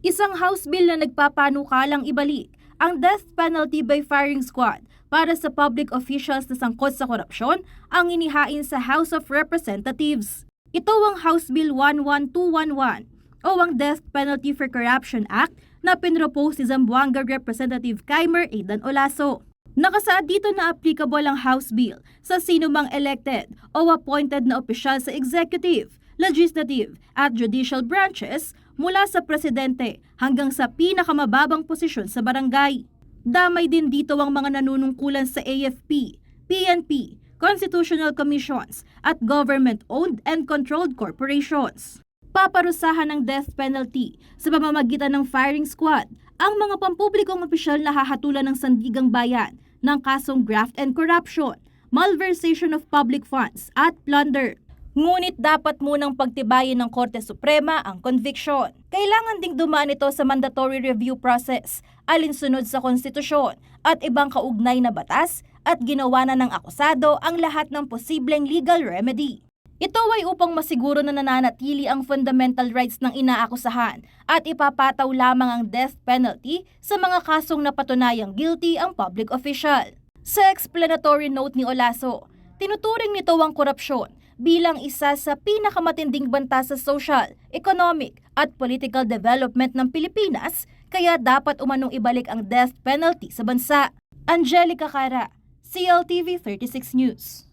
Isang House bill na nagpapanukalang ibalik ang death penalty by firing squad para sa public officials na sangkot sa korupsyon ang inihain sa House of Representatives. Ito ang House Bill 11211 o ang Death Penalty for Corruption Act na pinropose ni Zamboanga Representative Kaimer Aidan Olaso. Nakasaad dito na applicable ang House Bill sa sinumang elected o appointed na opisyal sa executive, legislative at judicial branches mula sa presidente hanggang sa pinakamababang posisyon sa barangay. Damay din dito ang mga nanunungkulan sa AFP, PNP, constitutional commissions at government-owned and controlled corporations. Paparusahan ng death penalty sa pamamagitan ng firing squad ang mga pampublikong opisyal na hahatulan ng sandigang bayan ng kasong graft and corruption, malversation of public funds at plunder. Ngunit dapat munang pagtibayin ng Korte Suprema ang conviction. Kailangan ding dumaan ito sa mandatory review process, alinsunod sa konstitusyon at ibang kaugnay na batas at ginawa na ng akusado ang lahat ng posibleng legal remedy. Ito ay upang masiguro na nananatili ang fundamental rights ng inaakusahan at ipapataw lamang ang death penalty sa mga kasong napatunayang guilty ang public official. Sa explanatory note ni Olaso, tinuturing nito ang korupsyon bilang isa sa pinakamatinding banta sa social, economic at political development ng Pilipinas, kaya dapat umanong ibalik ang death penalty sa bansa. Angelica Cara, CLTV 36 News.